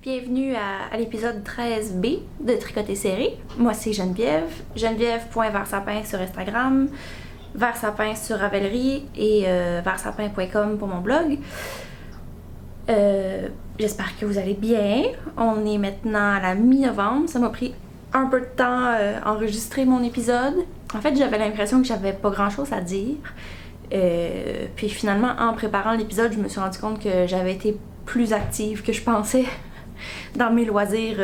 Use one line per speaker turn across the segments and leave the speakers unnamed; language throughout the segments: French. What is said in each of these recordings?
Bienvenue à l'épisode 13B de Tricoter Serré. Moi, c'est Geneviève. Geneviève.versapin sur Instagram, Versapin sur Ravelry et versapin.com pour mon blog. J'espère que vous allez bien. On est maintenant à la mi-novembre. Ça m'a pris un peu de temps à enregistrer mon épisode. En fait, j'avais l'impression que j'avais pas grand-chose à dire. Puis finalement, en préparant l'épisode, je me suis rendu compte que j'avais été plus active que je pensais dans mes loisirs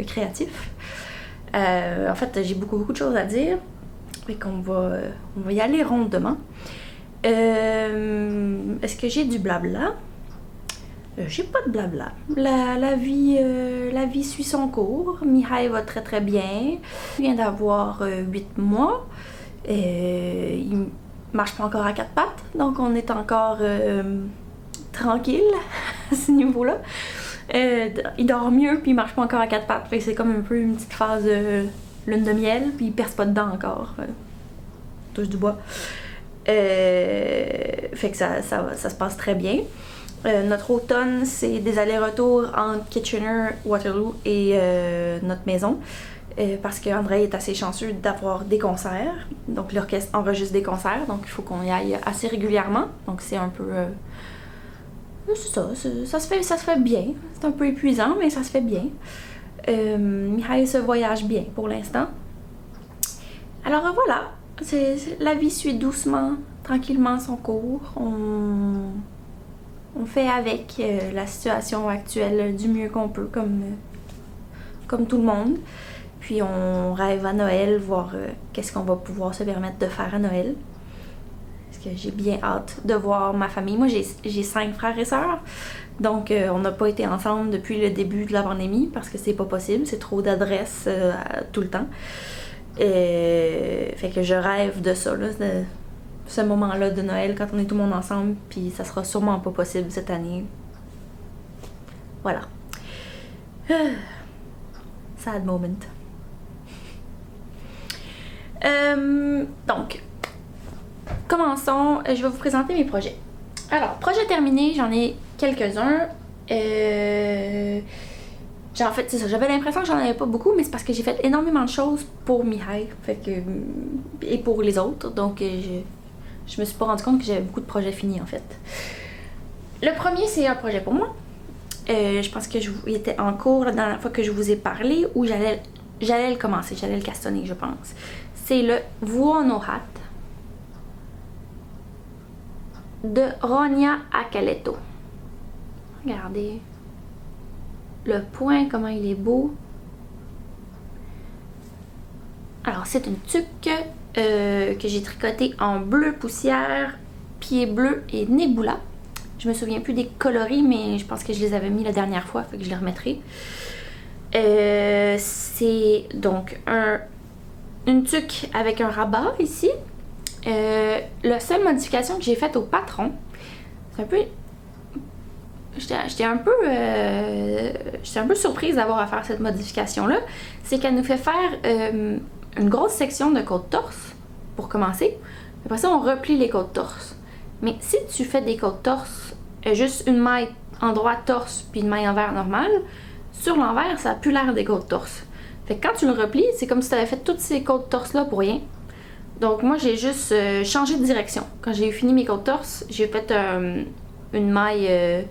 créatifs. En fait, j'ai beaucoup de choses à dire. Fait qu'on va y aller rondement. Est-ce que j'ai du blabla? J'ai pas de blabla. La vie suit son cours. Mihai va très bien. Il vient d'avoir 8 mois. Il marche pas encore à 4 pattes, donc on est encore tranquille à ce niveau-là. Il dort mieux, puis il marche pas encore à 4 pattes. Fait que c'est comme un peu une petite phase lune de miel, puis il perce pas dedans encore. Touche du bois. Fait que ça se passe très bien. Notre automne, c'est des allers-retours entre Kitchener, Waterloo et notre maison. Parce qu'André est assez chanceux d'avoir des concerts. Donc l'orchestre enregistre des concerts, donc il faut qu'on y aille assez régulièrement. Donc c'est un peu... c'est ça se fait bien. C'est un peu épuisant, mais ça se fait bien. Mihai se voyage bien pour l'instant. Alors voilà, la vie suit doucement, tranquillement son cours. On fait avec la situation actuelle du mieux qu'on peut, comme tout le monde. Puis on rêve à Noël, voir qu'est-ce qu'on va pouvoir se permettre de faire à Noël. Parce que j'ai bien hâte de voir ma famille. Moi, j'ai 5 frères et sœurs. Donc, on n'a pas été ensemble depuis le début de la pandémie parce que c'est pas possible. C'est trop d'adresses tout le temps. Fait que je rêve de ça, là, de ce moment-là de Noël quand on est tout le monde ensemble. Puis ça sera sûrement pas possible cette année. Voilà. Sad moment. Donc, commençons. Je vais vous présenter mes projets. Alors, projet terminé, j'en ai quelques-uns. En fait, c'est ça, j'avais l'impression que j'en avais pas beaucoup, mais c'est parce que j'ai fait énormément de choses pour Mihai, fait que, et pour les autres. Donc, je me suis pas rendu compte que j'avais beaucoup de projets finis, en fait. Le premier, c'est un projet pour moi. Je pense que il était en cours la dernière fois que je vous ai parlé, où j'allais le commencer, j'allais le castonner, je pense. C'est le Vuono Hat de Ronia Acaletto. Regardez le point, comment il est beau. Alors, c'est une tuque que j'ai tricotée en bleu poussière, pied bleu et nebula. Je me souviens plus des coloris, mais je pense que je les avais mis la dernière fois, fait que je les remettrai. C'est donc une tuque avec un rabat ici. La seule modification que j'ai faite au patron, c'est un peu... J'étais un peu surprise d'avoir à faire cette modification-là. C'est qu'elle nous fait faire une grosse section de côte-torse, pour commencer. Après ça, on replie les côtes-torse. Mais si tu fais des côtes-torse, juste une maille endroit torse, puis une maille envers normale, sur l'envers, ça a plus l'air des côtes-torse. Fait que quand tu le replies, c'est comme si tu avais fait toutes ces côtes-torse-là pour rien. Donc moi, j'ai juste changé de direction. Quand j'ai fini mes côtes-torse, j'ai fait une maille,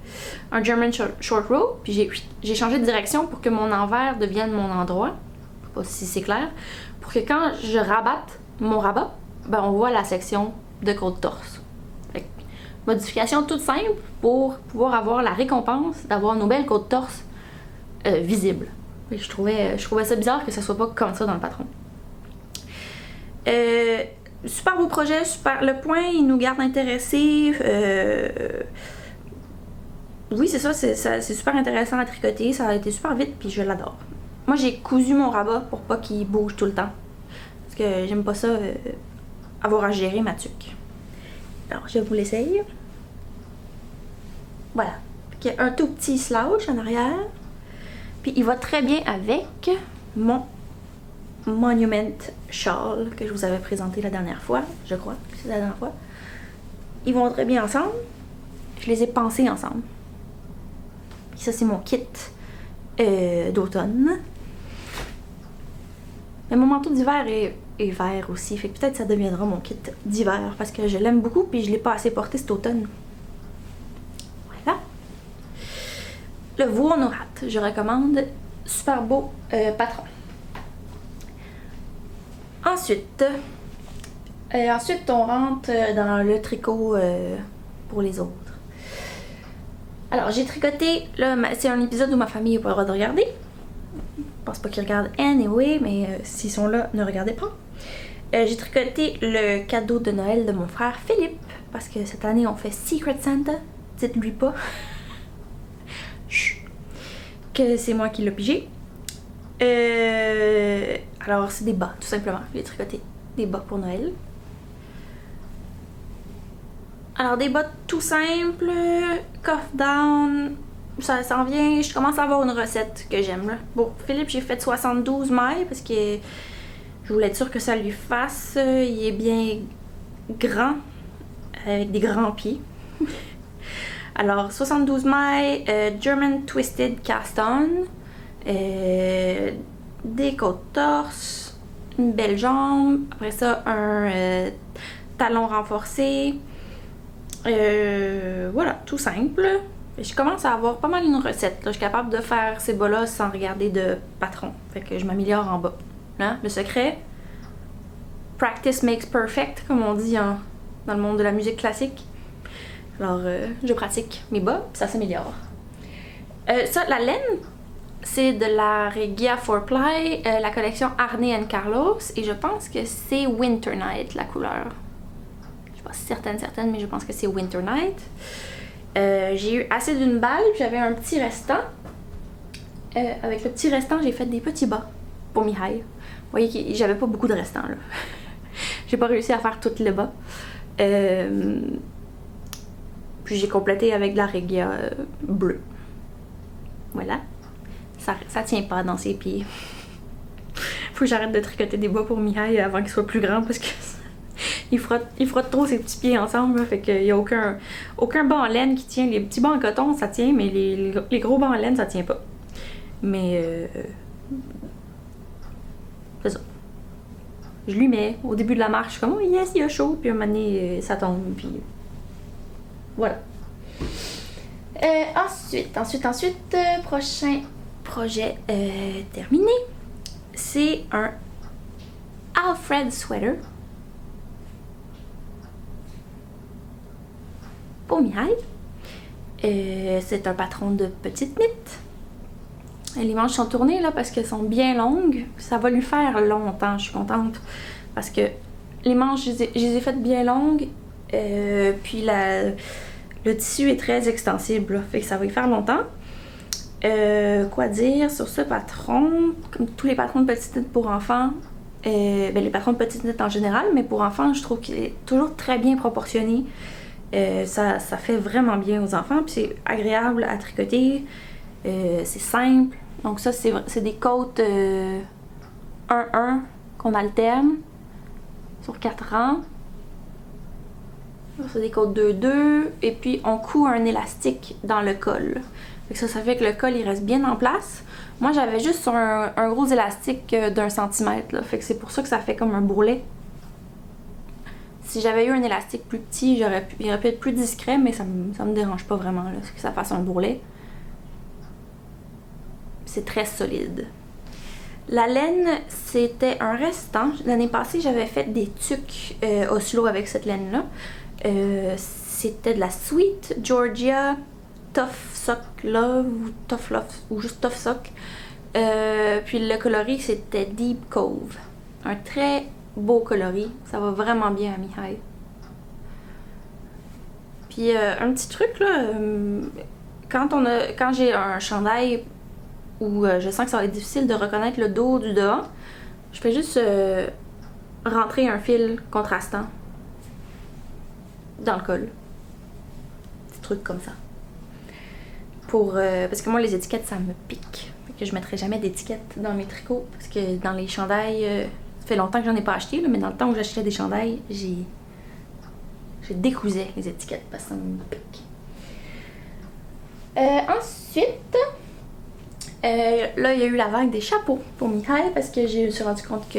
un German short row, puis j'ai changé de direction pour que mon envers devienne mon endroit. Je sais pas si c'est clair. Pour que quand je rabatte mon rabat, ben on voit la section de côte-torse. Modification toute simple pour pouvoir avoir la récompense d'avoir nos belles côtes-torse visibles. Et je trouvais ça bizarre que ça soit pas comme ça dans le patron. Super beau projet, super. Le point, il nous garde intéressés. Oui, c'est ça, c'est super intéressant à tricoter. Ça a été super vite, puis je l'adore. Moi, j'ai cousu mon rabat pour pas qu'il bouge tout le temps. Parce que j'aime pas ça, avoir à gérer ma tuque. Alors, je vous l'essaye. Voilà. Il y a un tout petit slouch en arrière. Puis il va très bien avec mon Monument Shawl que je vous avais présenté la dernière fois, je crois. C'est la dernière fois. Ils vont très bien ensemble. Je les ai pensés ensemble. Puis ça, c'est mon kit d'automne. Mais mon manteau d'hiver est vert aussi, fait que peut-être ça deviendra mon kit d'hiver parce que je l'aime beaucoup puis je l'ai pas assez porté cet automne. Voilà. Le Vuonorat, je recommande. Super beau patron. Ensuite, on rentre dans le tricot pour les autres. Alors, j'ai tricoté, là, c'est un épisode où ma famille n'a pas le droit de regarder. Je pense pas qu'ils regardent anyway, mais s'ils sont là, ne regardez pas. J'ai tricoté le cadeau de Noël de mon frère Philippe, parce que cette année on fait Secret Santa. Dites-lui pas que c'est moi qui l'ai pigé. Alors c'est des bas, tout simplement. J'ai tricoté des bas pour Noël. Alors des bas tout simples, cuff down, ça s'en vient. Je commence à avoir une recette que j'aime là. Bon, Philippe, j'ai fait 72 mailles parce que je voulais être sûre que ça lui fasse. Il est bien grand, avec des grands pieds. Alors 72 mailles, German Twisted Cast On, des côtes torse, une belle jambe, après ça un talon renforcé. Voilà, tout simple. Et je commence à avoir pas mal une recette. Là. Je suis capable de faire ces bas-là sans regarder de patron. Fait que je m'améliore en bas. Hein? Le secret, practice makes perfect, comme on dit dans le monde de la musique classique. Alors, je pratique mes bas, puis ça s'améliore. Ça, la laine, c'est de la Regia 4-ply, la collection Arne & Carlos, et je pense que c'est Winter Night, la couleur. Je suis pas certaine, mais je pense que c'est Winter Night. J'ai eu assez d'une balle, puis j'avais un petit restant. Avec le petit restant, j'ai fait des petits bas pour Mihai. Vous voyez que j'avais pas beaucoup de restant, là. J'ai pas réussi à faire toutes les bas. Puis j'ai complété avec de la Regia bleue. Voilà. Ça tient pas dans ses pieds. Faut que j'arrête de tricoter des bas pour Mihai avant qu'il soit plus grand parce que il frotte trop ses petits pieds ensemble. Là, fait qu'il y a aucun bas en laine qui tient. Les petits bas en coton, ça tient, mais les gros bas en laine, ça tient pas. Mais c'est ça. Je lui mets au début de la marche, je suis comme oh yes, il a chaud, puis un moment donné, ça tombe, puis voilà. Ensuite, prochain projet terminé, c'est un Alfred sweater pour Mihai. C'est un patron de petite knit. Les manches sont tournées là parce qu'elles sont bien longues. Ça va lui faire longtemps, je suis contente. Parce que les manches, je les ai faites bien longues. Puis le tissu est très extensible, là, fait que ça va y faire longtemps. Quoi dire sur ce patron? Comme tous les patrons de petite knit pour enfants, les patrons de petite knit en général, mais pour enfants, je trouve qu'il est toujours très bien proportionné. Ça fait vraiment bien aux enfants, puis c'est agréable à tricoter. C'est simple. Donc ça, c'est des côtes 1-1 qu'on alterne sur 4 rangs. C'est des côtes 2-2. Et puis on coud un élastique dans le col. Ça fait que le col il reste bien en place. Moi j'avais juste un gros élastique d'1 centimètre. Là. Fait que c'est pour ça que ça fait comme un bourrelet. Si j'avais eu un élastique plus petit, il aurait pu être plus discret, mais ça me dérange pas vraiment là, que ça fasse un bourrelet. C'est très solide. La laine, c'était un restant. L'année passée, j'avais fait des tucs Oslo avec cette laine-là. C'était de la Sweet Georgia Tough Sock Love ou Tough Love ou juste Tough Sock. Puis le coloris, c'était Deep Cove. Un très beau coloris. Ça va vraiment bien à Mihai. Puis un petit truc là, quand j'ai un chandail où je sens que ça va être difficile de reconnaître le dos du devant, je fais juste rentrer un fil contrastant dans le col. Petit truc comme ça. Parce que moi les étiquettes ça me pique. Fait que je mettrai jamais d'étiquettes dans mes tricots parce que dans les chandails, ça fait longtemps que j'en ai pas acheté, là, mais dans le temps où j'achetais des chandails, je décousais les étiquettes parce que ça me pique. Ensuite, Là, il y a eu la vague des chapeaux pour Mihail parce que je me suis rendu compte que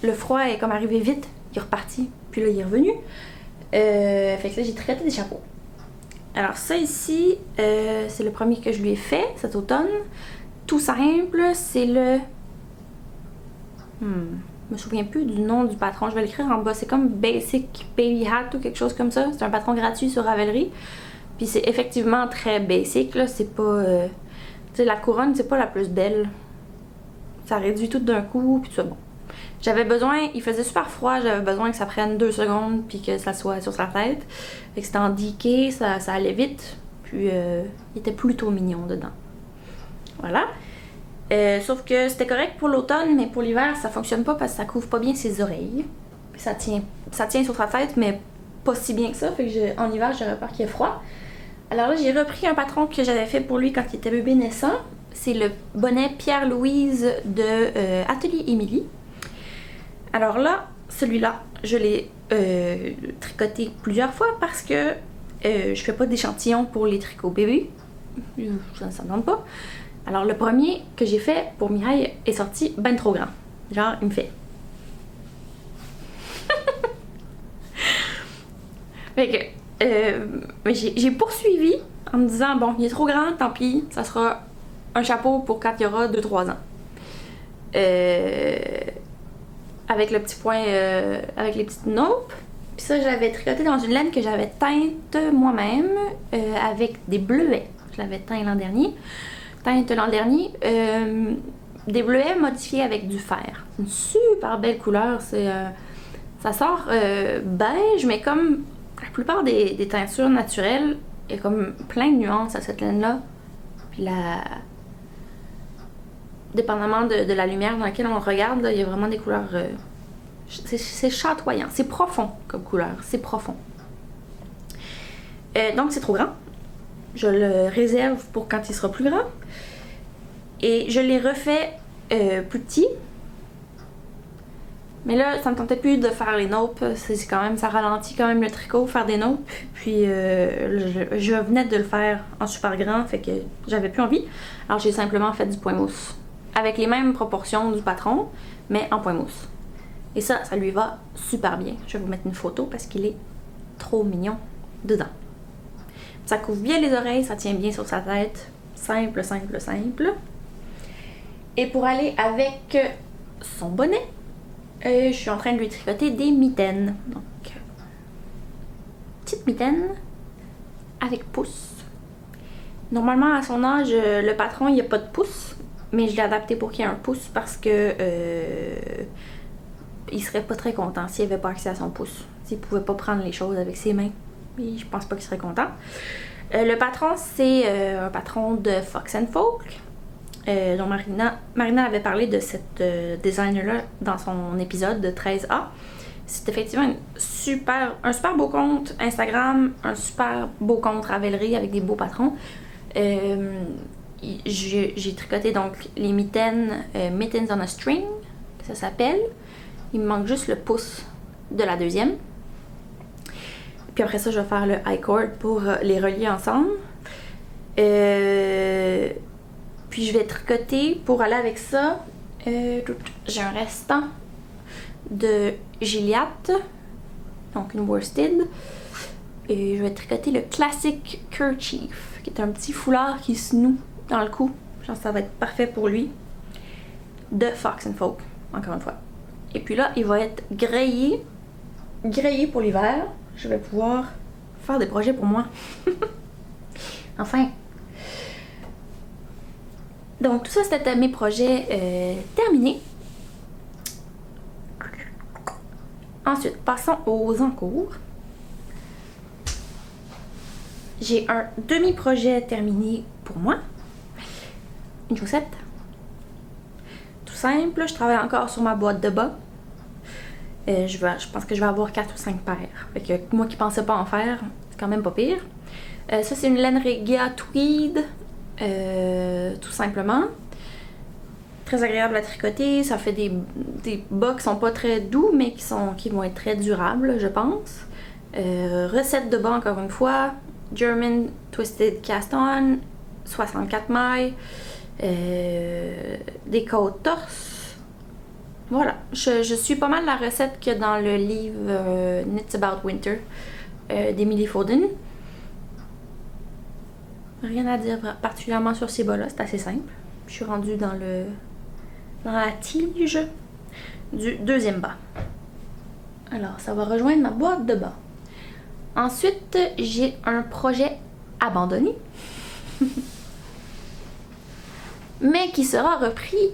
le froid est comme arrivé vite, il est reparti, puis là il est revenu. Fait que là j'ai tricoté des chapeaux. Alors ça ici, c'est le premier que je lui ai fait cet automne. Tout simple, c'est le... Je me souviens plus du nom du patron, je vais l'écrire en bas. C'est comme Basic Baby Hat ou quelque chose comme ça. C'est un patron gratuit sur Ravelry. Puis c'est effectivement très basic, là. C'est pas... tu sais, la couronne, c'est pas la plus belle. Ça réduit tout d'un coup, puis tout ça, bon. J'avais besoin, il faisait super froid, j'avais besoin que ça prenne 2 secondes puis que ça soit sur sa tête. Fait que c'était en decay, ça allait vite. Puis il était plutôt mignon dedans. Voilà. Sauf que c'était correct pour l'automne, mais pour l'hiver, ça fonctionne pas parce que ça couvre pas bien ses oreilles. Puis ça tient sur sa tête, mais pas si bien que ça. Fait que en hiver, j'aurais peur qu'il y ait froid. Alors là, j'ai repris un patron que j'avais fait pour lui quand il était bébé naissant. C'est le bonnet Pierre-Louise de Atelier Émilie. Alors là, celui-là, je l'ai tricoté plusieurs fois parce que je fais pas d'échantillons pour les tricots bébés. Ça ne me tente pas. Alors le premier que j'ai fait pour Mihail est sorti ben trop grand. Genre, il me fait... Fait que j'ai poursuivi en me disant, bon, il est trop grand, tant pis, ça sera un chapeau pour quand il y aura 2-3 ans. Avec le petit point, avec les petites naupes. Puis ça, j'avais tricoté dans une laine que j'avais teinte moi-même avec des bleuets. Je l'avais teint l'an dernier. Des bleuets modifiés avec du fer. C'est une super belle couleur. Ça sort beige, mais comme la plupart des teintures naturelles, il y a comme plein de nuances à cette laine-là. Puis dépendamment de la lumière dans laquelle on regarde, là, il y a vraiment des couleurs... c'est chatoyant, c'est profond comme couleur, c'est profond. Donc c'est trop grand. Je le réserve pour quand il sera plus grand. Et je l'ai refait plus petit. Mais là, ça me tentait plus de faire les naupes. Ça ralentit quand même le tricot, faire des naupes. Puis je venais de le faire en super grand, fait que j'avais plus envie. Alors j'ai simplement fait du point mousse. Avec les mêmes proportions du patron, mais en point mousse. Et ça lui va super bien. Je vais vous mettre une photo parce qu'il est trop mignon dedans. Ça couvre bien les oreilles, ça tient bien sur sa tête. Simple, simple, simple. Et pour aller avec son bonnet, je suis en train de lui tricoter des mitaines. Donc, petite mitaine avec pouce. Normalement, à son âge, le patron, il n'y a pas de pouce. Mais je l'ai adapté pour qu'il y ait un pouce parce que il serait pas très content s'il avait pas accès à son pouce. S'il pouvait pas prendre les choses avec ses mains. Et je pense pas qu'il serait content. Le patron, c'est un patron de Fox & Folk. Dont Marina avait parlé de cette designer-là dans son épisode de 13A. C'est effectivement un super beau compte Instagram, un super beau compte Ravelry avec des beaux patrons. J'ai tricoté donc les mitaines Mittens on a String, ça s'appelle. Il me manque juste le pouce de la deuxième. Puis après ça, je vais faire le I-cord pour les relier ensemble. Puis je vais tricoter pour aller avec ça. J'ai un restant de Gilliatt, donc une worsted. Et je vais tricoter le Classic Kerchief, qui est un petit foulard qui se noue dans le cou. Je pense que ça va être parfait pour lui. De Fox & Folk, encore une fois. Et puis là, il va être grillé pour l'hiver. Je vais pouvoir faire des projets pour moi. Enfin. Donc tout ça, c'était mes projets terminés. Ensuite, passons aux encours. J'ai un demi-projet terminé pour moi. Une chaussette. Tout simple, je travaille encore sur ma boîte de bas. Je pense que je vais avoir 4 ou 5 paires. Fait que moi qui pensais pas en faire, c'est quand même pas pire. Ça, c'est une laine Regia Tweed. Tout simplement. Très agréable à tricoter. Ça fait des bas qui sont pas très doux, mais qui vont être très durables, je pense. Recette de bas, encore une fois. German Twisted Cast On, 64 mailles. des côtes torse. Voilà, je suis pas mal la recette qu'il y a dans le livre Knits About Winter d'Emily Foden. Rien à dire particulièrement sur ces bas-là, c'est assez simple. Je suis rendue dans la tige du deuxième bas. Alors, ça va rejoindre ma boîte de bas. Ensuite, j'ai un projet abandonné, mais qui sera repris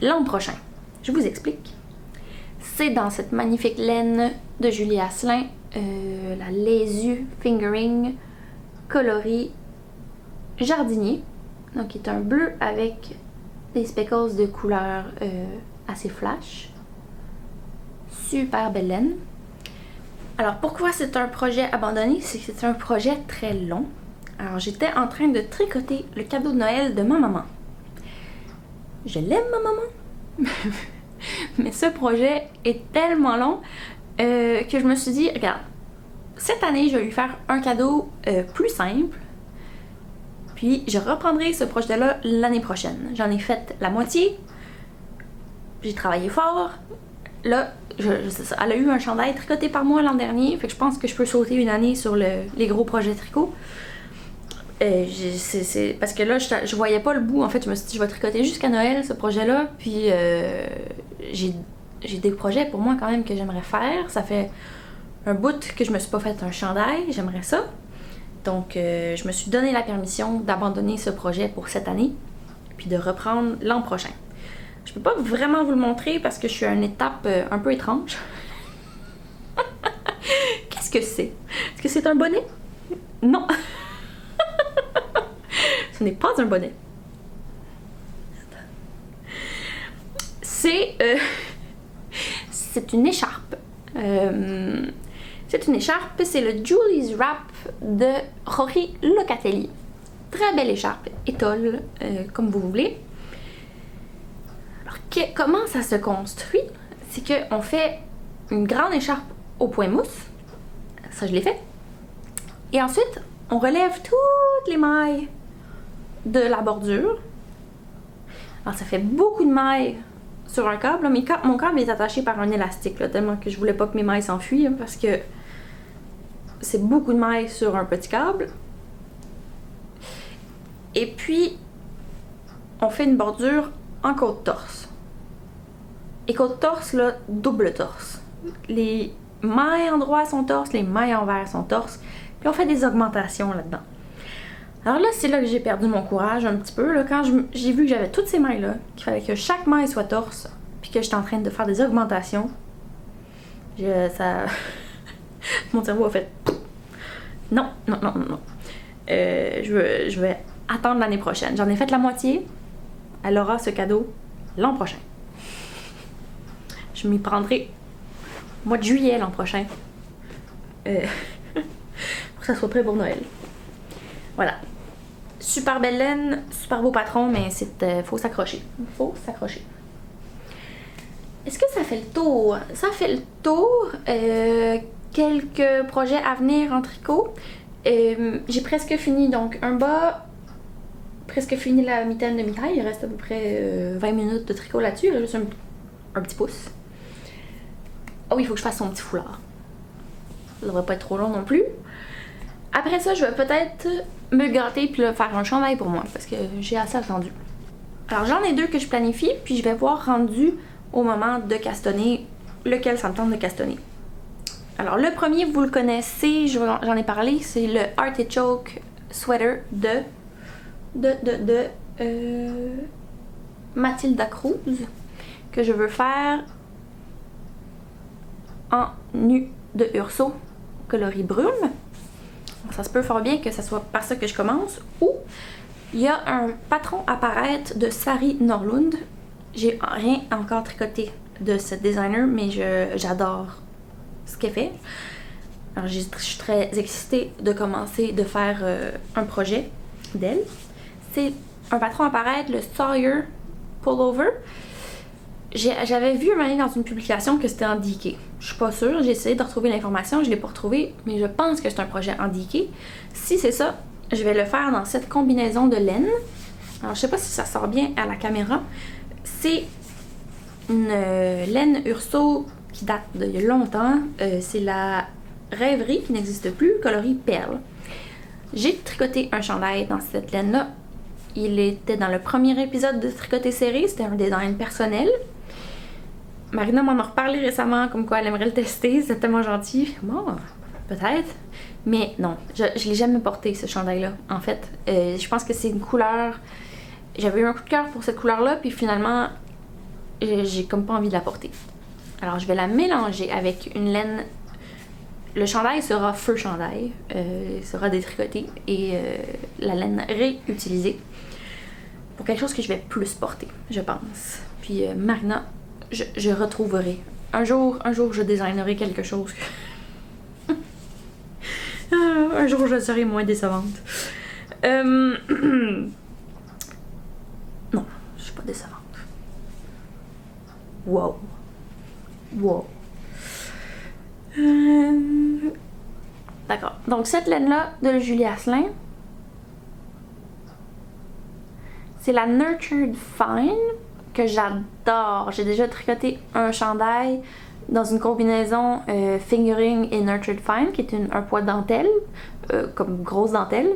l'an prochain. Je vous explique. C'est dans cette magnifique laine de Julie Asselin, la Lazy Fingering coloris jardinier. Donc, qui est un bleu avec des speckles de couleur assez flash. Super belle laine. Alors, pourquoi c'est un projet abandonné? C'est que c'est un projet très long. Alors, j'étais en train de tricoter le cadeau de Noël de ma maman. Je l'aime, ma maman. Mais ce projet est tellement long que je me suis dit, regarde, cette année, je vais lui faire un cadeau plus simple. Puis, je reprendrai ce projet-là l'année prochaine. J'en ai fait la moitié. J'ai travaillé fort. Là, elle a eu un chandail tricoté par moi l'an dernier. Fait que je pense que je peux sauter une année sur les gros projets tricot. Parce que là, je voyais pas le bout. En fait, je me suis dit, je vais tricoter jusqu'à Noël, ce projet-là. Puis, j'ai des projets pour moi quand même que j'aimerais faire. Ça fait un bout que je me suis pas fait un chandail. J'aimerais ça. Donc, je me suis donné la permission d'abandonner ce projet pour cette année. Puis de reprendre l'an prochain. Je peux pas vraiment vous le montrer parce que je suis à une étape un peu étrange. Qu'est-ce que c'est? Est-ce que c'est un bonnet? Non. Ce n'est pas un bonnet. C'est une écharpe. C'est une écharpe, c'est le Julie's Wrap de Rory Locatelli. Très belle écharpe, étole, comme vous voulez. Alors, comment ça se construit? C'est qu'on fait une grande écharpe au point mousse. Ça, je l'ai fait. Et ensuite, on relève toutes les mailles de la bordure. Alors, ça fait beaucoup de mailles sur un câble. Là, mon câble est attaché par un élastique, là, tellement que je voulais pas que mes mailles s'enfuient, parce que c'est beaucoup de mailles sur un petit câble. Et puis, on fait une bordure en côte torse. Et côte torse, là, double torse. Les mailles en droit sont torse, les mailles envers sont torse. Puis on fait des augmentations là-dedans. Alors là, c'est là que j'ai perdu mon courage un petit peu. Là, quand j'ai vu que j'avais toutes ces mailles-là, qu'il fallait que chaque maille soit torse, puis que j'étais en train de faire des augmentations, mon cerveau a fait non. Je vais attendre l'année prochaine. J'en ai fait la moitié. Elle aura ce cadeau l'an prochain. Je m'y prendrai au mois de juillet l'an prochain. Pour que ça soit prêt pour Noël. Voilà. Super belle laine, super beau patron, mais faut s'accrocher. Faut s'accrocher. Est-ce que ça fait le tour? Ça fait le tour. Quelques projets à venir en tricot. J'ai presque fini, donc un bas, presque fini la mitaine de mitaille. Il reste à peu près 20 minutes de tricot là-dessus. Il reste juste un petit pouce. Ah oui, il faut que je fasse son petit foulard. Ça devrait pas être trop long non plus. Après ça, je vais peut-être me gâter puis faire un chandail pour moi parce que j'ai assez attendu. Alors j'en ai deux que je planifie, puis je vais voir rendu au moment de castonner lequel ça me tente de castonner. Alors le premier, vous le connaissez, j'en ai parlé, c'est le Artichoke Sweater de Mathilda Cruz que je veux faire en nu de Urso coloris brume. Donc, ça se peut fort bien que ça soit par ça que je commence. Ou il y a un patron à paraître de Sari Norlund. J'ai rien encore tricoté de cette designer, mais j'adore ce qu'elle fait. Alors je suis très excitée de commencer de faire un projet d'elle. C'est un patron à paraître, le Sawyer Pullover. J'avais vu un moment dans une publication que c'était en DK. Je suis pas sûre, j'ai essayé de retrouver l'information, je l'ai pas retrouvée, mais je pense que c'est un projet en DK. Si c'est ça, je vais le faire dans cette combinaison de laine. Alors, je sais pas si ça sort bien à la caméra. C'est une laine Urso qui date d'il y a longtemps. C'est la Rêverie qui n'existe plus, coloris perle. J'ai tricoté un chandail dans cette laine-là. Il était dans le premier épisode de Tricoter Serré. C'était un design personnel. Marina m'en a reparlé récemment, comme quoi elle aimerait le tester. C'était tellement gentil. Bon, peut-être. Mais non, je l'ai jamais porté, ce chandail-là, en fait. Je pense que c'est une couleur... J'avais eu un coup de cœur pour cette couleur-là, puis finalement, j'ai comme pas envie de la porter. Alors, je vais la mélanger avec une laine... Le chandail sera feu chandail, sera détricoté, et la laine réutilisée pour quelque chose que je vais plus porter, je pense. Puis Marina, je retrouverai. Un jour, je designerai quelque chose. Un jour, je serai moins décevante. Non, je suis pas décevante. Wow. D'accord. Donc, cette laine-là de Julie Asselin, c'est la Nurtured Fine que j'adore. J'ai déjà tricoté un chandail dans une combinaison Fingering et Nurtured Fine, qui est un poids dentelle, comme grosse dentelle.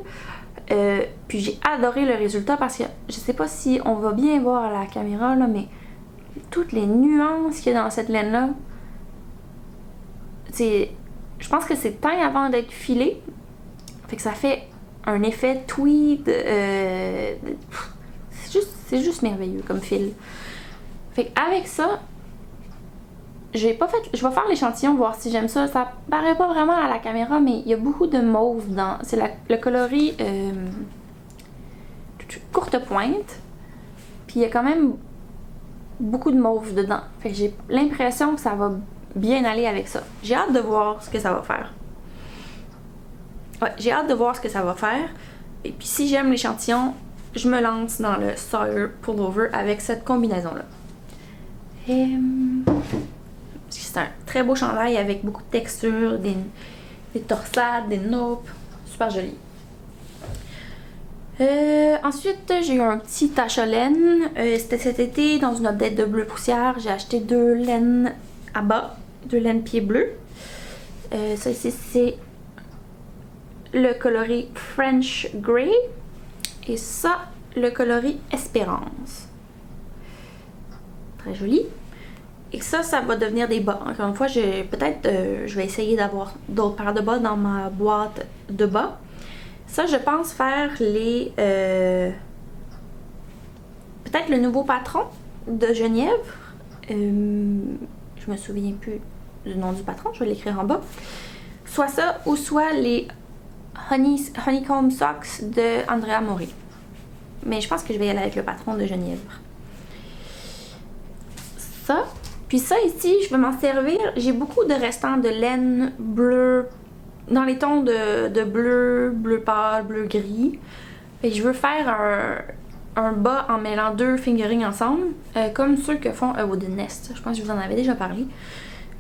Puis j'ai adoré le résultat parce que je sais pas si on va bien voir à la caméra là, mais toutes les nuances qu'il y a dans cette laine là, je pense que c'est teint avant d'être filé, fait que ça fait un effet tweed, c'est juste merveilleux comme fil. Fait qu'avec ça, je vais faire l'échantillon, voir si j'aime ça. Ça paraît pas vraiment à la caméra, mais il y a beaucoup de mauve dans. C'est le coloris courte pointe. Puis il y a quand même beaucoup de mauve dedans. Fait que j'ai l'impression que ça va bien aller avec ça. J'ai hâte de voir ce que ça va faire. Ouais, j'ai hâte de voir ce que ça va faire. Et puis si j'aime l'échantillon, je me lance dans le Sawyer Pullover avec cette combinaison-là. C'est un très beau chandail avec beaucoup de texture, des torsades, des naupes. Super joli. Ensuite, j'ai eu un petit tache à laine. C'était cet été, dans une update de bleu poussière. J'ai acheté 2 laines à bas, 2 laines pieds bleus. Ça ici, c'est le coloris French Grey. Et ça, le coloris Espérance. Très joli. Et ça va devenir des bas. Encore une fois, je vais essayer d'avoir d'autres paires de bas dans ma boîte de bas. Ça, je pense faire les... peut-être le nouveau patron de Genièvre. Je me souviens plus du nom du patron, je vais l'écrire en bas. Soit ça, ou soit les Honeycomb Socks de Andrea Mori. Mais je pense que je vais y aller avec le patron de Genièvre. Ça. Puis ça ici, je vais m'en servir. J'ai beaucoup de restants de laine bleu, dans les tons de bleu, bleu pâle, bleu gris. Et je veux faire un bas en mêlant 2 fingerings ensemble, comme ceux que font Wooden Nest. Je pense que je vous en avais déjà parlé.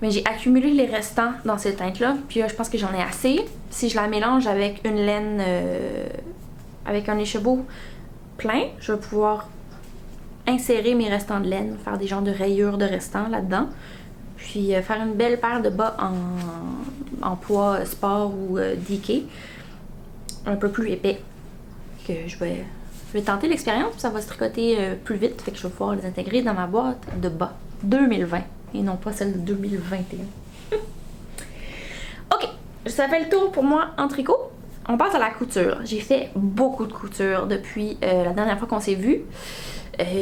Mais j'ai accumulé les restants dans cette teinte-là, puis je pense que j'en ai assez. Si je la mélange avec une laine, avec un écheveau plein, je vais pouvoir insérer mes restants de laine, faire des genres de rayures de restants là-dedans, puis faire une belle paire de bas en poids sport ou DK, un peu plus épais. Que je vais tenter l'expérience, puis ça va se tricoter plus vite, fait que je vais pouvoir les intégrer dans ma boîte de bas 2020 et non pas celle de 2021. Ok, ça fait le tour pour moi en tricot. On passe à la couture. J'ai fait beaucoup de couture depuis la dernière fois qu'on s'est vu.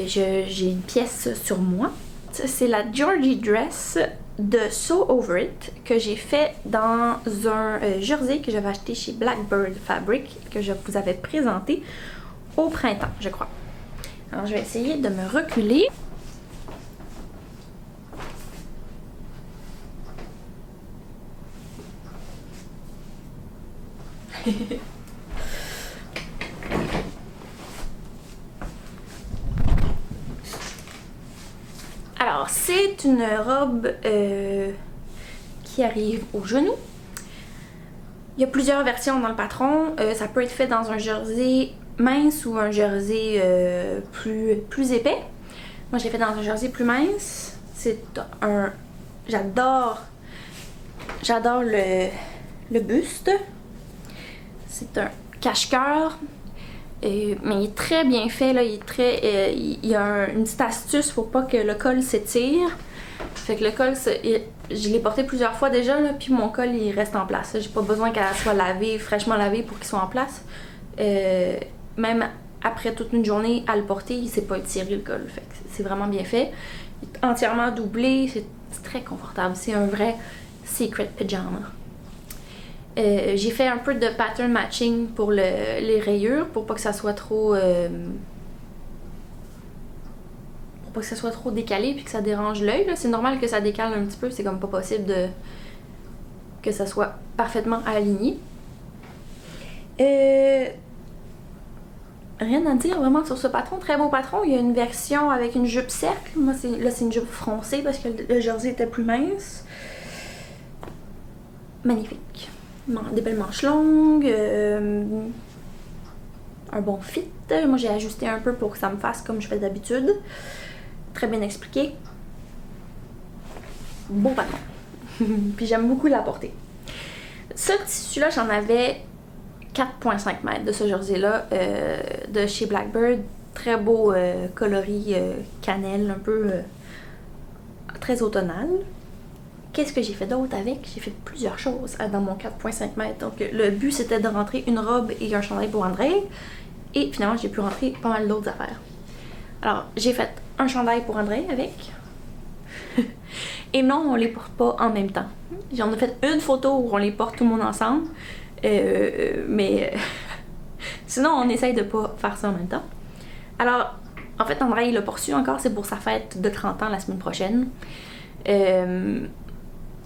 J'ai une pièce sur moi. C'est la Georgie Dress de Sew Over It que j'ai fait dans un jersey que j'avais acheté chez Blackbird Fabric, que je vous avais présenté au printemps, je crois. Alors je vais essayer de me reculer. Alors, c'est une robe qui arrive au genou. Il y a plusieurs versions dans le patron. Ça peut être fait dans un jersey mince ou un jersey plus épais. Moi, j'ai fait dans un jersey plus mince. C'est un... J'adore le buste. C'est un cache-cœur. Mais il est très bien fait, là. Il y a une petite astuce pour pas que le col s'étire. Fait que le col, je l'ai porté plusieurs fois déjà, là, puis mon col il reste en place. J'ai pas besoin qu'elle soit fraîchement lavée pour qu'il soit en place. Même après toute une journée à le porter, il s'est pas étiré le col. Fait que c'est vraiment bien fait. Il est entièrement doublé, c'est très confortable. C'est un vrai secret pyjama. J'ai fait un peu de pattern matching pour les rayures pour pas que ça soit trop décalé puis que ça dérange l'œil. C'est normal que ça décale un petit peu, c'est comme pas possible que ça soit parfaitement aligné. Rien à dire vraiment sur ce patron, très beau patron. Il y a une version avec une jupe cercle. Moi c'est une jupe froncée parce que le jersey était plus mince. Magnifique. Des belles manches longues, un bon fit. Moi j'ai ajusté un peu pour que ça me fasse comme je fais d'habitude. Très bien expliqué. Beau patron. Puis j'aime beaucoup la porter. Ce tissu-là, j'en avais 4,5 mètres de ce jersey-là de chez Blackbird. Très beau coloris cannelle, un peu très automnal. Qu'est-ce que j'ai fait d'autre avec? J'ai fait plusieurs choses dans mon 4,5 mètres. Donc le but c'était de rentrer une robe et un chandail pour André. Et finalement j'ai pu rentrer pas mal d'autres affaires. Alors j'ai fait un chandail pour André avec. Et non, on les porte pas en même temps. J'en ai fait une photo où on les porte tout le monde ensemble. Mais sinon on essaye de pas faire ça en même temps. Alors en fait André il l'a pas reçu encore, c'est pour sa fête de 30 ans la semaine prochaine.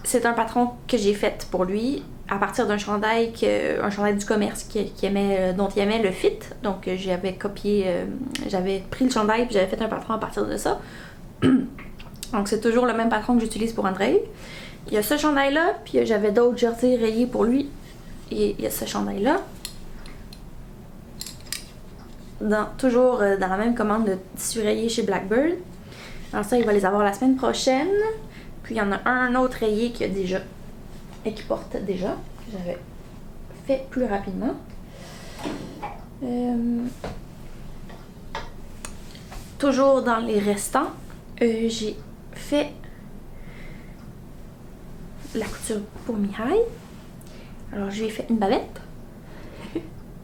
C'est un patron que j'ai fait pour lui à partir d'un chandail du commerce dont il aimait le fit. Donc j'avais pris le chandail puis j'avais fait un patron à partir de ça. Donc c'est toujours le même patron que j'utilise pour André. Il y a ce chandail là, puis j'avais d'autres jerseys rayés pour lui. Et il y a ce chandail là. Toujours dans la même commande de tissu rayé chez Blackbird. Alors ça il va les avoir la semaine prochaine. Puis il y en a un autre rayé qui porte déjà, que j'avais fait plus rapidement. Toujours dans les restants, j'ai fait la couture pour Mihai. Alors je lui ai fait une bavette.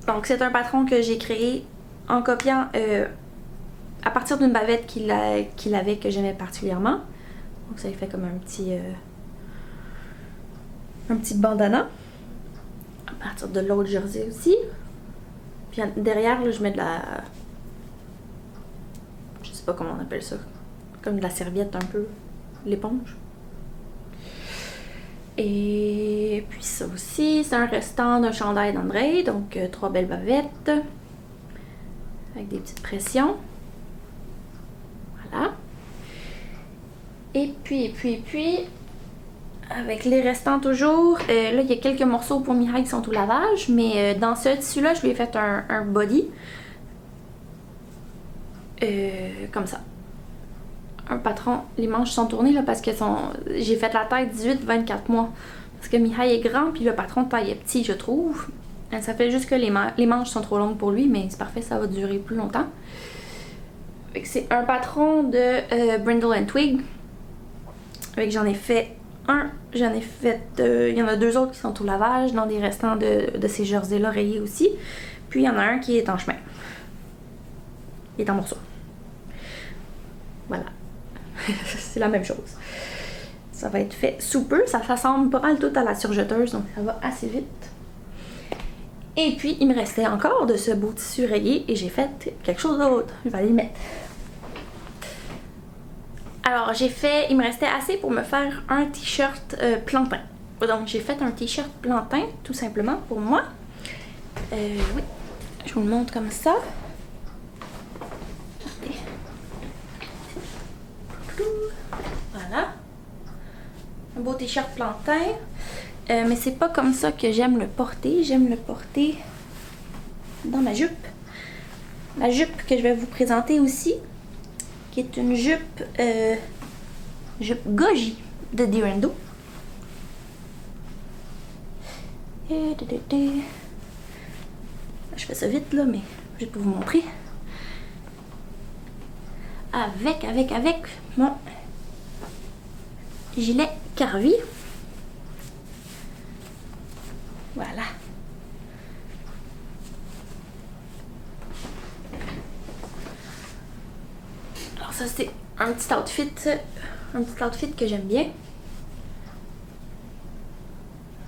Donc c'est un patron que j'ai créé en copiant à partir d'une bavette qu'il avait que j'aimais particulièrement. Donc ça lui fait comme un petit bandana. À partir de l'autre jersey aussi. Puis derrière, là, je mets de la... Je sais pas comment on appelle ça. Comme de la serviette un peu. L'éponge. Et puis ça aussi, c'est un restant d'un chandail d'André. Donc 3 belles bavettes. Avec des petites pressions. Voilà. Et puis, avec les restants toujours, là il y a quelques morceaux pour Mihai qui sont au lavage, mais dans ce tissu-là, je lui ai fait un body. Comme ça. Un patron, les manches sont tournées là parce que j'ai fait la taille 18-24 mois. Parce que Mihai est grand, puis le patron de taille est petit, je trouve. Ça fait juste que les manches sont trop longues pour lui, mais c'est parfait, ça va durer plus longtemps. C'est un patron de Brindle & Twig. J'en ai fait un, il y en a 2 autres qui sont au lavage dans des restants de ces jerseys-là rayés aussi. Puis il y en a un qui est en chemin. Il est en morceaux. Voilà. C'est la même chose. Ça va être fait sous peu. Ça s'assemble pas mal tout à la surjeteuse, donc ça va assez vite. Et puis, il me restait encore de ce beau tissu rayé et j'ai fait quelque chose d'autre. Je vais aller le mettre. Alors, il me restait assez pour me faire un t-shirt plantain. Donc, j'ai fait un t-shirt plantain, tout simplement, pour moi. Oui, je vous le montre comme ça. Voilà. Un beau t-shirt plantain. Mais c'est pas comme ça que j'aime le porter. J'aime le porter dans ma jupe. la jupe que je vais vous présenter aussi, qui est une jupe, jupe goji de Durando. Je fais ça vite là, mais je vais vous montrer. Avec mon gilet Carvi. Voilà. Alors ça c'est un petit outfit que j'aime bien.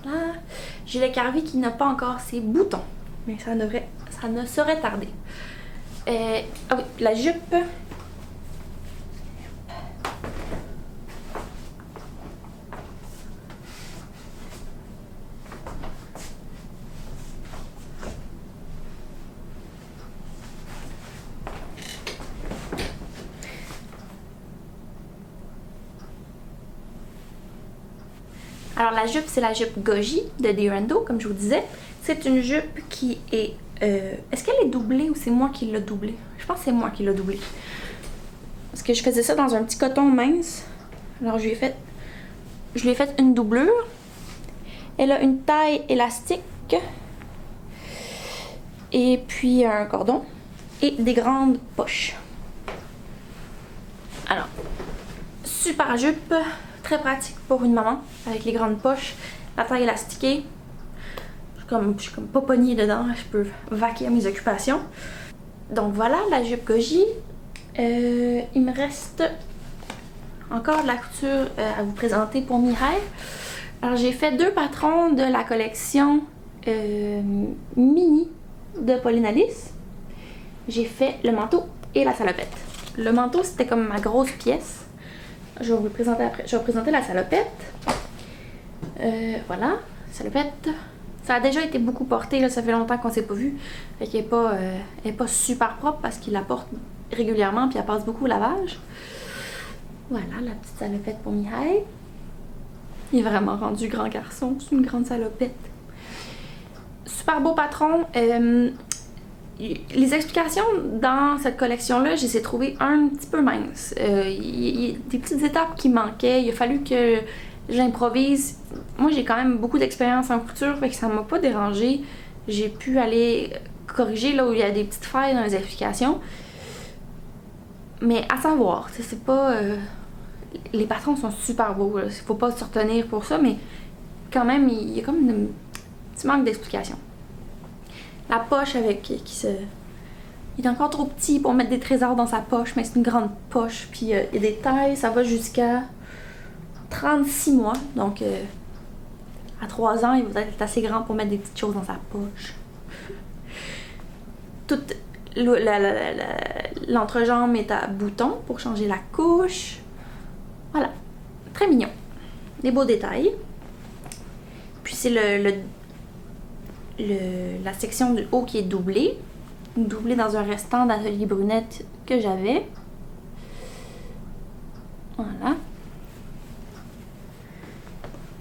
Là, gilet Carvi qui n'a pas encore ses boutons, mais ça ne saurait tarder. Ah oui, la jupe. Alors la jupe, c'est la jupe goji de Durando, comme je vous disais. C'est une jupe qui est... Est-ce qu'elle est doublée ou c'est moi qui l'ai doublée? Je pense que c'est moi qui l'ai doublée. Parce que je faisais ça dans un petit coton mince. Alors je lui ai fait une doublure. Elle a une taille élastique. Et puis un cordon. Et des grandes poches. Alors, super jupe. Très pratique pour une maman avec les grandes poches, la taille élastiquée. Je suis comme pas pognée dedans, je peux vaquer à mes occupations. Donc voilà la jupe goji. Il me reste encore de la couture à vous présenter pour Mireille. Alors j'ai fait 2 patrons de la collection mini de Pauline Alice. J'ai fait le manteau et la salopette. Le manteau c'était comme ma grosse pièce. Je vais vous le présenter après. Je vais vous présenter la salopette. Voilà, salopette. Ça a déjà été beaucoup porté, là, ça fait longtemps qu'on s'est pas vu. Fait qu'elle est pas super propre parce qu'il la porte régulièrement puis elle passe beaucoup au lavage. Voilà, la petite salopette pour Mireille. Il est vraiment rendu grand garçon, c'est une grande salopette. Super beau patron. Les explications dans cette collection-là, je les ai trouvées un petit peu minces. Il y a des petites étapes qui manquaient. Il a fallu que j'improvise. Moi, j'ai quand même beaucoup d'expérience en couture, fait que ça m'a pas dérangé. J'ai pu aller corriger là où il y a des petites failles dans les explications. Mais à savoir, c'est pas... les patrons sont super beaux. Il faut pas se retenir pour ça, mais quand même, il y a comme un petit manque d'explication. La poche avec il est encore trop petit pour mettre des trésors dans sa poche, mais c'est une grande poche. Puis il y a des tailles, ça va jusqu'à 36 mois. Donc à 3 ans, il va être assez grand pour mettre des petites choses dans sa poche. Toute l'entrejambe est à boutons pour changer la couche. Voilà, très mignon. Des beaux détails. Puis c'est la section du haut qui est doublée dans un restant d'atelier brunette que j'avais. Voilà.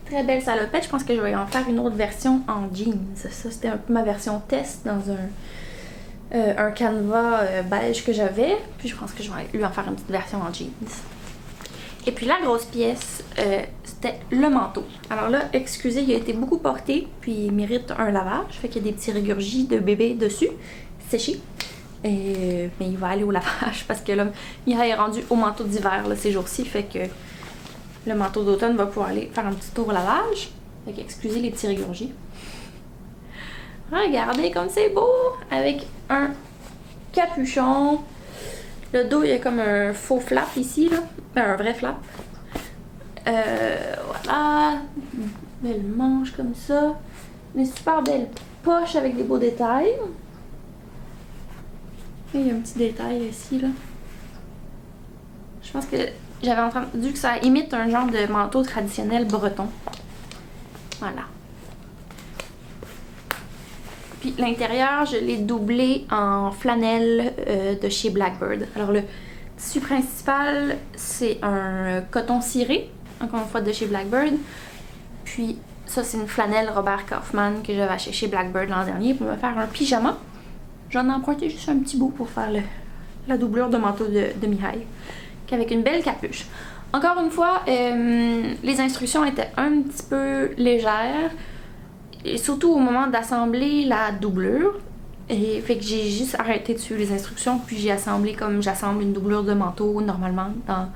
Très belle salopette. Je pense que je vais en faire une autre version en jeans. Ça, c'était un peu ma version test dans un canevas beige que j'avais. Puis je pense que je vais lui en faire une petite version en jeans. Et puis la grosse pièce, c'était le manteau. Alors là, excusez, il a été beaucoup porté, puis il mérite un lavage. Fait qu'il y a des petits régurgis de bébé dessus, séchés. Mais il va aller au lavage parce que là, Mira est rendu au manteau d'hiver ces jours-ci. Fait que le manteau d'automne va pouvoir aller faire un petit tour au lavage. Fait que excusez les petits régurgis. Regardez comme c'est beau! Avec un capuchon. Le dos, il y a comme un faux flap ici, là. Un vrai flap. Voilà. Belle manche comme ça. Une super belle poche avec des beaux détails. Et il y a un petit détail ici, là. Je pense que j'avais entendu que ça imite un genre de manteau traditionnel breton. Voilà. Puis l'intérieur, je l'ai doublé en flanelle de chez Blackbird. Alors le tissu principal, c'est un coton ciré, encore une fois de chez Blackbird. Puis ça, c'est une flanelle Robert Kaufman que j'avais acheté chez Blackbird l'an dernier pour me faire un pyjama. j'en ai emprunté juste un petit bout pour faire la doublure de manteau de Mihai, avec une belle capuche. Encore une fois, les instructions étaient un petit peu légères, et surtout au moment d'assembler la doublure. Et fait que j'ai juste arrêté de suivre les instructions, puis j'ai assemblé comme j'assemble une doublure de manteau normalement dans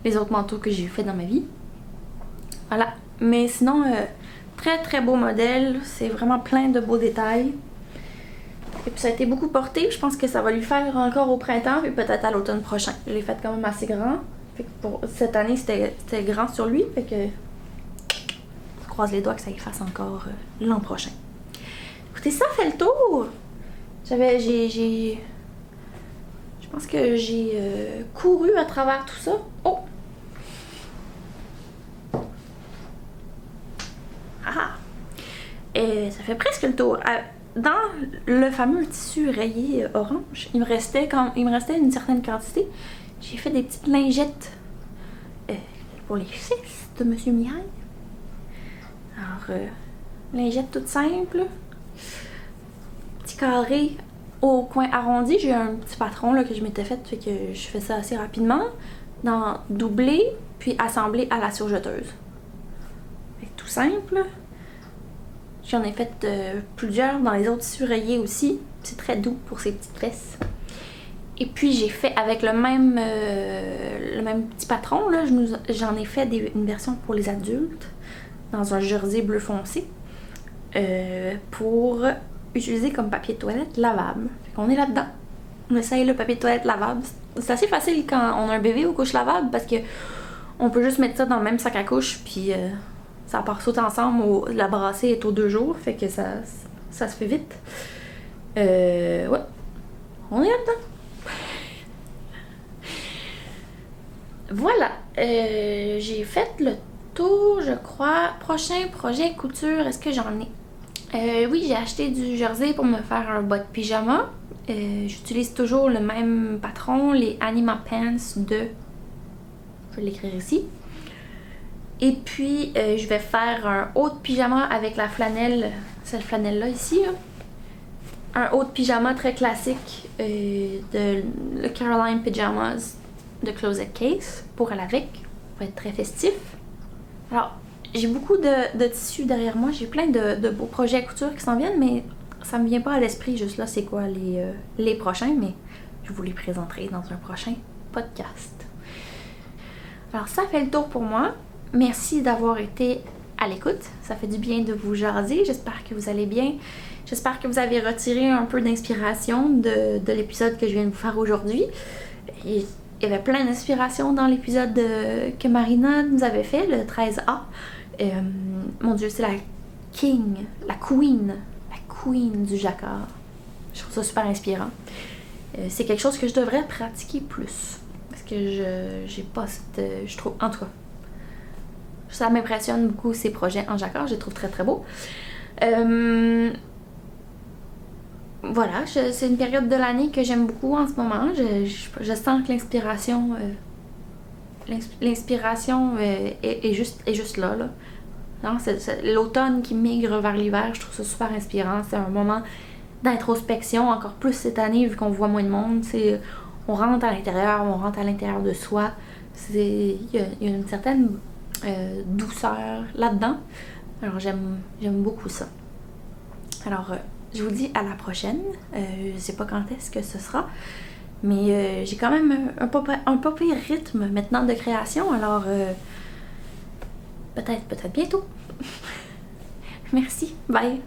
les autres manteaux que j'ai fait dans ma vie. Voilà. Mais sinon, très très beau modèle, c'est vraiment plein de beaux détails. Et puis ça a été beaucoup porté, je pense que ça va lui faire encore au printemps, et peut-être à l'automne prochain. Je l'ai fait quand même assez grand. Fait que pour cette année, c'était grand sur lui, fait que je croise les doigts que ça y fasse encore l'an prochain. Écoutez, ça fait le tour! Je pense que j'ai couru à travers tout ça. Oh! Ah! Et ça fait presque le tour. Dans le fameux tissu rayé orange, il me restait une certaine quantité. J'ai fait des petites lingettes pour les fils de Monsieur Mihai. Alors, lingettes toutes simples. Petit carré au coin arrondi. J'ai un petit patron là, que je m'étais fait que je fais ça assez rapidement. Dans doubler, puis assembler à la surjeteuse. Tout simple. J'en ai fait plusieurs dans les autres tissus rayés aussi. C'est très doux pour ces petites tresses. Et puis j'ai fait avec le même petit patron, là, j'en ai fait une version pour les adultes dans un jersey bleu foncé pour utiliser comme papier de toilette lavable. Fait qu'on est là-dedans. On essaye le papier de toilette lavable. C'est assez facile quand on a un bébé aux couches lavables parce que on peut juste mettre ça dans le même sac à couche puis ça part sauter ensemble. La brassée est aux 2 jours, fait que ça se fait vite. Ouais, on est là-dedans. Voilà, j'ai fait le tour, je crois. Prochain projet couture, est-ce que j'en ai? Oui, j'ai acheté du jersey pour me faire un bas de pyjama. J'utilise toujours le même patron, les Anima Pants de... Je vais l'écrire ici. Et puis, je vais faire un haut de pyjama avec la flanelle, cette flanelle-là ici. Là. Un haut de pyjama très classique de le Caroline Pyjamas de Closet Case pour aller avec, pour être très festif. Alors, j'ai beaucoup de tissus derrière moi, j'ai plein de beaux projets à couture qui s'en viennent, mais ça me vient pas à l'esprit juste là c'est quoi les prochains, mais je vous les présenterai dans un prochain podcast. Alors ça fait le tour pour moi. Merci d'avoir été à l'écoute, ça fait du bien de vous jaser, j'espère que vous allez bien. J'espère que vous avez retiré un peu d'inspiration de l'épisode que je viens de vous faire aujourd'hui. Il y avait plein d'inspiration dans l'épisode que Marina nous avait fait, le 13A. Mon Dieu, c'est la queen du jacquard. Je trouve ça super inspirant. C'est quelque chose que je devrais pratiquer plus. Parce que j'ai pas cette... Je trouve... En tout cas, ça m'impressionne beaucoup ces projets en jacquard. Je les trouve très très beaux. Voilà, c'est une période de l'année que j'aime beaucoup en ce moment. Je sens que l'inspiration est juste là. Non, c'est l'automne qui migre vers l'hiver, je trouve ça super inspirant. C'est un moment d'introspection, encore plus cette année vu qu'on voit moins de monde. On rentre à l'intérieur de soi. Il y a une certaine douceur là-dedans. Alors j'aime beaucoup ça. Alors je vous dis à la prochaine. Je sais pas quand est-ce que ce sera, mais j'ai quand même un pas pire rythme maintenant de création, alors peut-être bientôt. Merci, bye!